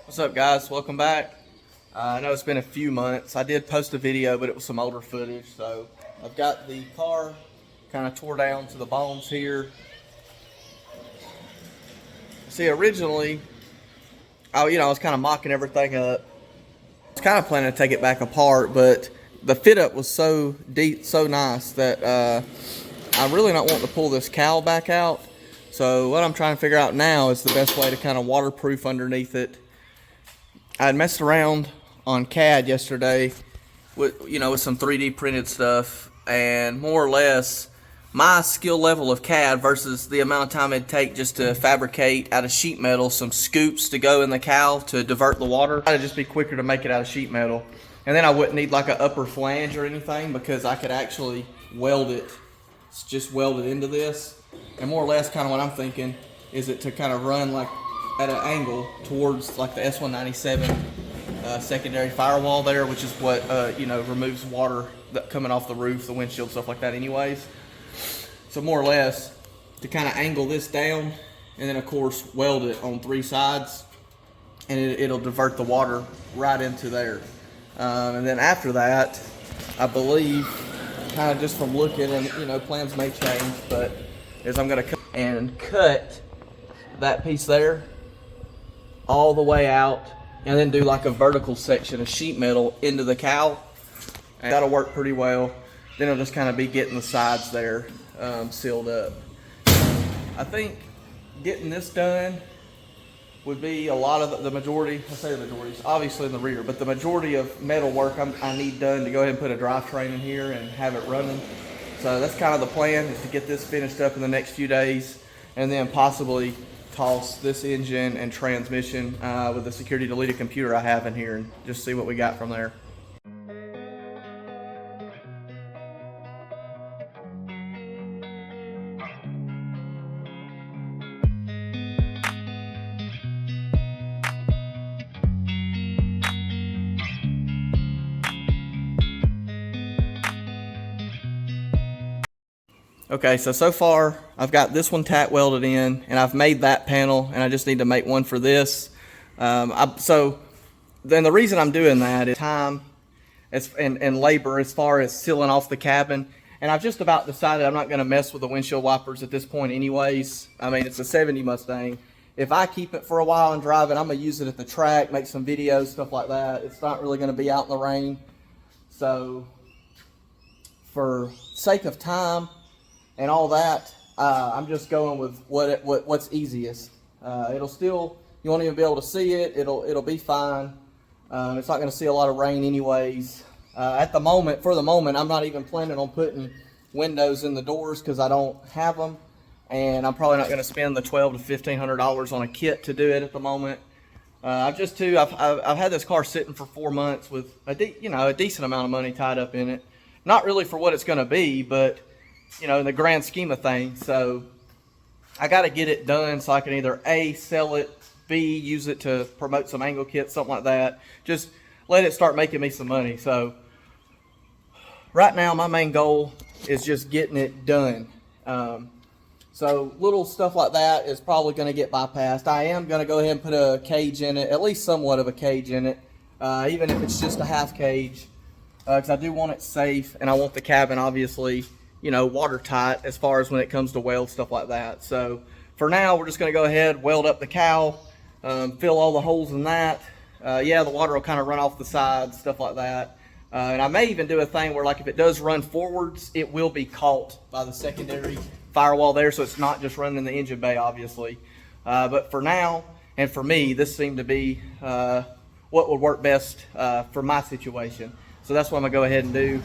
What's up, guys? Welcome back. I know it's been a few months. I did post a video, but it was some older footage. So I've got the car kind of tore down to the bones here. See, originally, I was kind of mocking everything up. I was kind of planning to take it back apart, but the fit up was so deep, so nice that I really don't want to pull this cowl back out. So what I'm trying to figure out now is the best way to kind of waterproof underneath it. I had messed around on CAD yesterday with some 3D printed stuff, and more or less my skill level of CAD versus the amount of time it'd take just to fabricate out of sheet metal some scoops to go in the cowl to divert the water. It'd just be quicker to make it out of sheet metal, and then I wouldn't need like an upper flange or anything because I could actually weld it, just weld it into this. And more or less kind of what I'm thinking is it to kind of run like at an angle towards like the S197 secondary firewall there, which is what removes water coming off the roof, the windshield, stuff like that anyways. So more or less to kind of angle this down, and then of course weld it on three sides, and it'll divert the water right into there. And then after that, I believe, kind of just from looking, and plans may change, but is I'm gonna cut that piece there all the way out, and then do like a vertical section of sheet metal into the cowl, and that'll work pretty well. Then it'll just kind of be getting the sides there sealed up. I think getting this done would be a lot of the majority. I say the majority, obviously in the rear, but the majority of metal work I need done to go ahead and put a drivetrain in here and have it running. So that's kind of the plan, is to get this finished up in the next few days, and then possibly toss this engine and transmission with the security deleted computer I have in here and just see what we got from there. Okay, so far I've got this one tack welded in, and I've made that panel, and I just need to make one for this. So then the reason I'm doing that is time and labor as far as sealing off the cabin. And I've just about decided I'm not going to mess with the windshield wipers at this point anyways. I mean, it's a 70 Mustang. If I keep it for a while and drive it, I'm going to use it at the track, make some videos, stuff like that. It's not really going to be out in the rain. So for sake of time and all that, I'm just going with what's easiest. It'll still, you won't even be able to see it. It'll be fine. It's not going to see a lot of rain anyways. For the moment, I'm not even planning on putting windows in the doors because I don't have them, and I'm probably not going to spend the $1,200 to $1,500 on a kit to do it at the moment. I've had this car sitting for 4 months with a decent amount of money tied up in it. Not really for what it's going to be, but in the grand scheme of things. So I got to get it done so I can either A, sell it, B, use it to promote some angle kits, something like that. Just let it start making me some money. So right now my main goal is just getting it done. So little stuff like that is probably going to get bypassed. I am going to go ahead and put a cage in it, at least somewhat of a cage in it, even if it's just a half cage, because I do want it safe, and I want the cabin obviously watertight as far as when it comes to weld, stuff like that. So for now, we're just going to go ahead, weld up the cowl, fill all the holes in that. The water will kind of run off the sides, stuff like that. And I may even do a thing where, like, if it does run forwards, it will be caught by the secondary firewall there, so it's not just running in the engine bay, obviously. But for now, and for me, this seemed to be what would work best for my situation. So that's what I'm going to go ahead and do.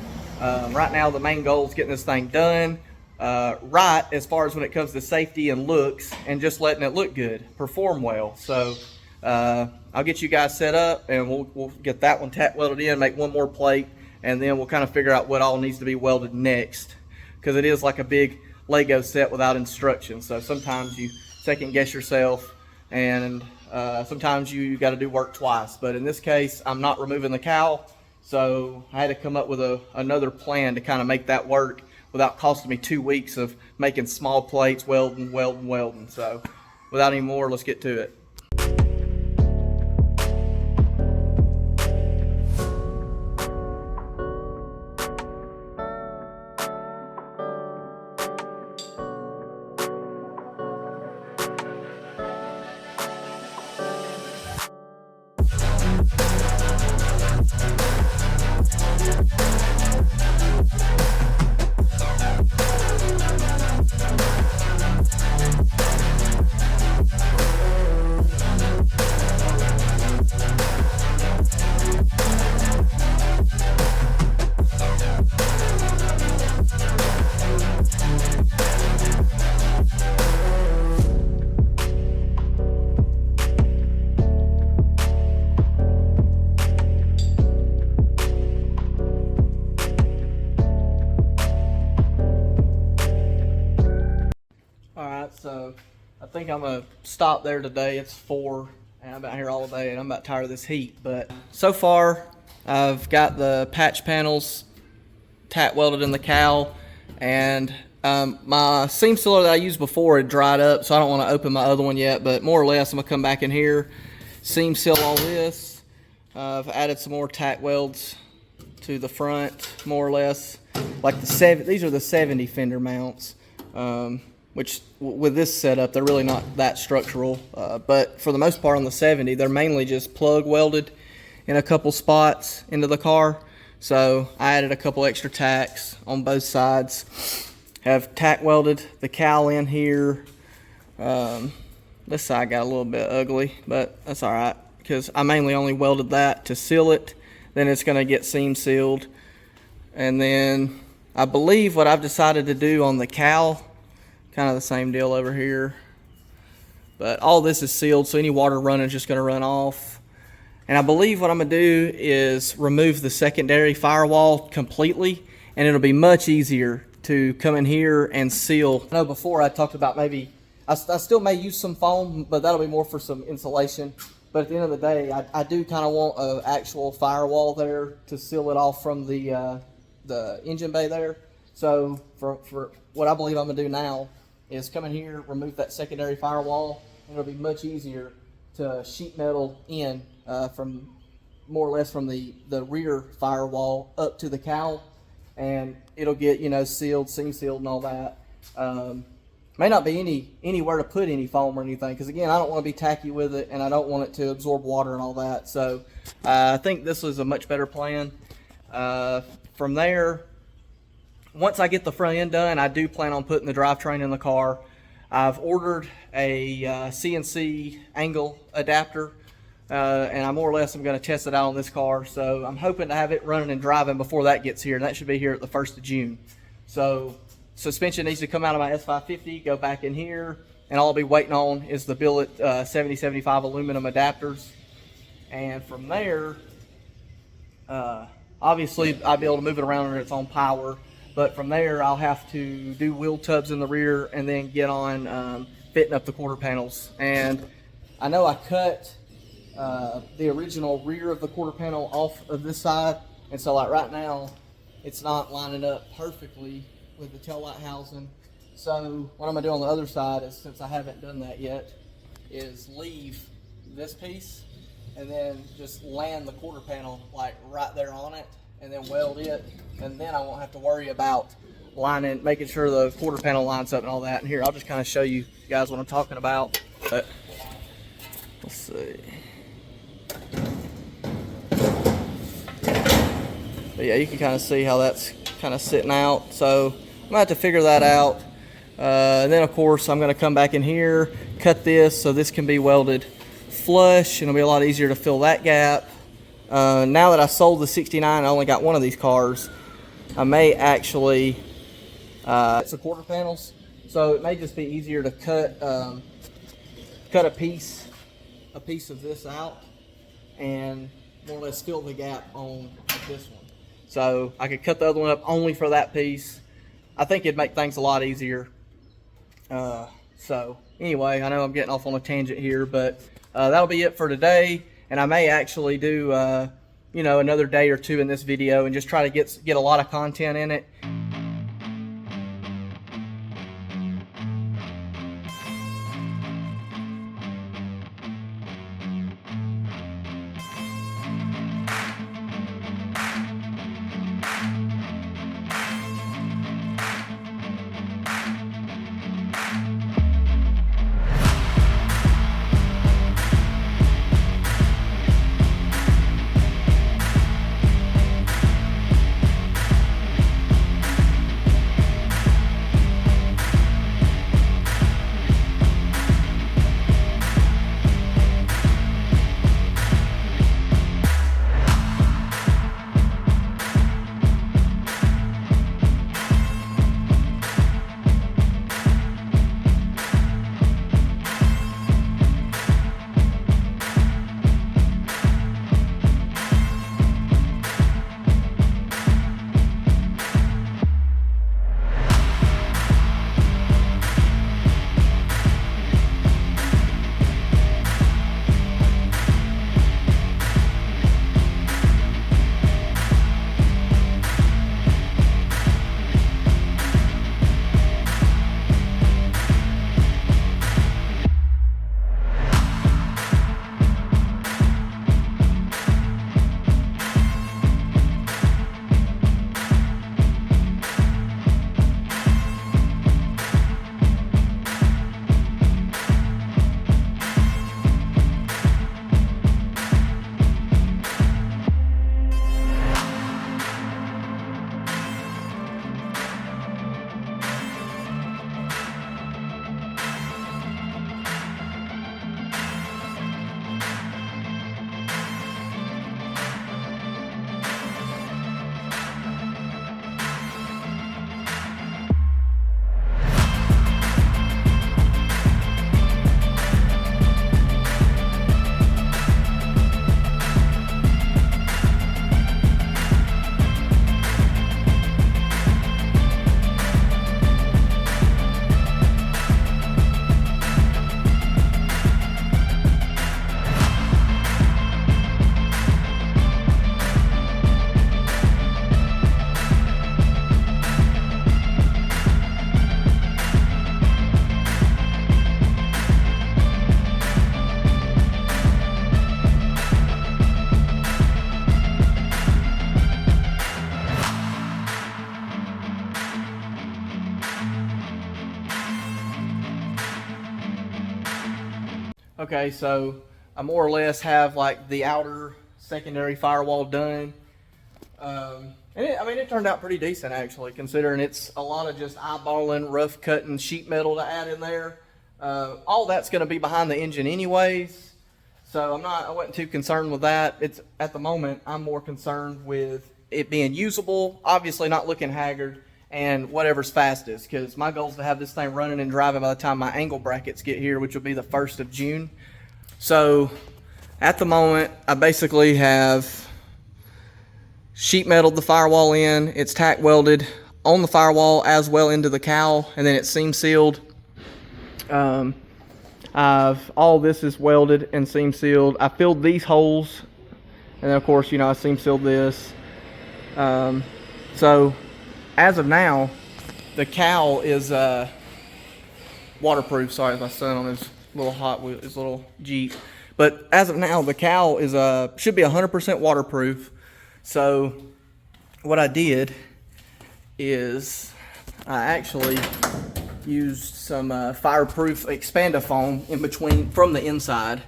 Right now, the main goal is getting this thing done right as far as when it comes to safety and looks, and just letting it look good, perform well. So I'll get you guys set up, and we'll get that one tack welded in, make one more plate, and then we'll kind of figure out what all needs to be welded next, because it is like a big Lego set without instructions. So sometimes you second guess yourself, and sometimes you got to do work twice. But in this case, I'm not removing the cowl. So I had to come up with another plan to kind of make that work without costing me 2 weeks of making small plates, welding. So without any more, let's get to it. think I'm gonna stop there today. It's 4 and I've been here all day and I'm about tired of this heat. But so far I've got the patch panels tack welded in the cowl, and my seam sealer that I used before had dried up, so I don't want to open my other one yet, but more or less I'm gonna come back in here, seam seal all this. I've added some more tack welds to the front, more or less, like these are the 70 fender mounts, which with this setup they're really not that structural, but for the most part on the 70 they're mainly just plug welded in a couple spots into the car. So I added a couple extra tacks on both sides, have tack welded the cowl in here. This side got a little bit ugly, but that's all right because I mainly only welded that to seal it. Then it's going to get seam sealed, and then I believe what I've decided to do on the cowl, kind of the same deal over here, but all this is sealed, so any water running is just going to run off. And I believe what I'm going to do is remove the secondary firewall completely, and it'll be much easier to come in here and seal. I know before I talked about maybe I still may use some foam, but that'll be more for some insulation. But at the end of the day, I do kind of want an actual firewall there to seal it off from the engine bay there. So for what I believe I'm gonna do now is come in here, remove that secondary firewall, and it'll be much easier to sheet metal in from more or less from the rear firewall up to the cowl, and it'll get, you know, sealed, seam sealed and all that. May not be anywhere to put any foam or anything, because again I don't want to be tacky with it and I don't want it to absorb water and all that. So I think this is a much better plan. From there, once I get the front end done, I do plan on putting the drivetrain in the car. I've ordered a CNC angle adapter, and I more or less am going to test it out on this car. So I'm hoping to have it running and driving before that gets here, and that should be here at the 1st of June. So suspension needs to come out of my S550, go back in here, and all I'll be waiting on is the billet 7075 aluminum adapters. And from there, obviously I'll be able to move it around under its own power, but from there I'll have to do wheel tubs in the rear and then get on fitting up the quarter panels. And I know I cut the original rear of the quarter panel off of this side, and so like right now it's not lining up perfectly with the tail light housing. So what I'm gonna do on the other side is, since I haven't done that yet, is leave this piece and then just land the quarter panel like right there on it and then weld it, and then I won't have to worry about making sure the quarter panel lines up and all that. And here, I'll just kind of show you guys what I'm talking about. But let's see. But yeah, you can kind of see how that's kind of sitting out. So I'm gonna have to figure that out. And then of course I'm gonna come back in here, cut this so this can be welded flush, and it'll be a lot easier to fill that gap. Now that I sold the 69, I only got one of these cars. I may actually it's the quarter panels, so it may just be easier to cut a piece of this out and more or less fill the gap on this one. So I could cut the other one up only for that piece. I think it'd make things a lot easier. So anyway, I know I'm getting off on a tangent here, but that'll be it for today. And I may actually do you know, another day or two in this video and just try to get a lot of content in it. Okay, so I more or less have like the outer secondary firewall done. And it turned out pretty decent actually, considering it's a lot of just eyeballing, rough cutting sheet metal to add in there. All that's going to be behind the engine anyways, so I wasn't too concerned with that. It's at the moment I'm more concerned with it being usable, obviously not looking haggard, and whatever's fastest, because my goal is to have this thing running and driving by the time my angle brackets get here, which will be the 1st of June. So at the moment, I basically have sheet metaled the firewall in. It's tack welded on the firewall as well into the cowl, and then it's seam sealed. All this is welded and seam sealed. I filled these holes, and then of course, I seam sealed this. So as of now, the cowl is waterproof. Sorry, my son on his little his little Jeep. But as of now, the cowl is should be 100% waterproof. So what I did is I actually used some fireproof expandafoam in between from the inside,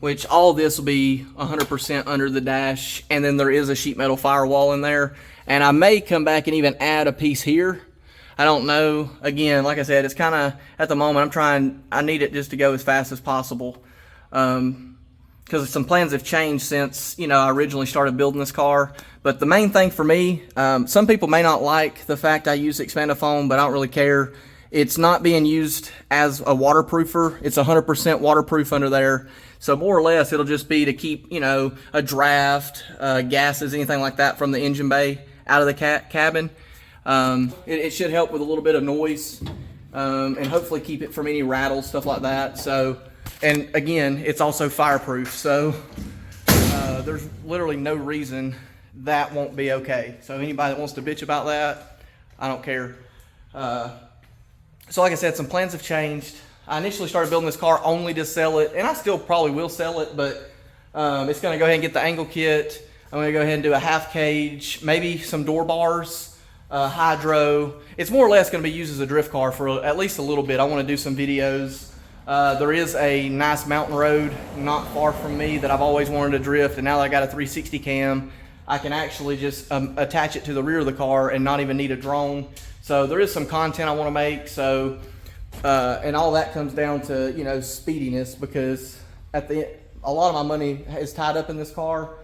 which all this will be 100% under the dash, and then there is a sheet metal firewall in there, and I may come back and even add a piece here. I don't know. Again, like I said, it's kind of, at the moment, I need it just to go as fast as possible, because some plans have changed since, I originally started building this car. But the main thing for me, some people may not like the fact I use expandafoam, but I don't really care. It's not being used as a waterproofer. It's 100% waterproof under there. So more or less, it'll just be to keep, a draft, gases, anything like that from the engine bay out of the cabin. It should help with a little bit of noise, and hopefully keep it from any rattles, stuff like that. So, and again, it's also fireproof. So there's literally no reason that won't be okay. So anybody that wants to bitch about that, I don't care. So like I said, some plans have changed. I initially started building this car only to sell it, and I still probably will sell it, but it's going to go ahead and get the angle kit. I'm going to go ahead and do a half cage, maybe some door bars, hydro. It's more or less going to be used as a drift car for at least a little bit. I want to do some videos. There is a nice mountain road not far from me that I've always wanted to drift, and now that I got a 360 cam, I can actually just attach it to the rear of the car and not even need a drone. So there is some content I want to make. So, and all that comes down to, speediness, because a lot of my money is tied up in this car,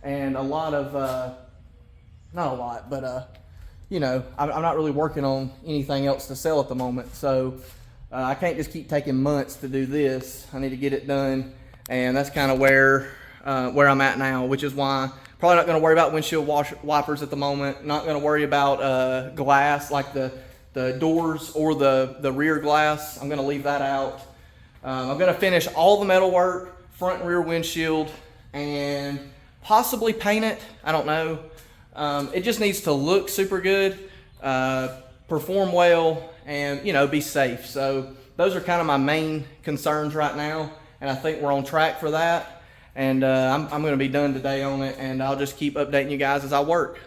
and a lot of, not a lot, but, I'm not really working on anything else to sell at the moment. So I can't just keep taking months to do this. I need to get it done. And that's kind of where I'm at now, which is why probably not going to worry about windshield wipers at the moment. Not going to worry about glass, like the doors or the rear glass. I'm going to leave that out. I'm going to finish all the metal work, front and rear windshield, and possibly paint it. I don't know. It just needs to look super good, perform well, and be safe. So those are kind of my main concerns right now, and I think we're on track for that. And I'm going to be done today on it, and I'll just keep updating you guys as I work.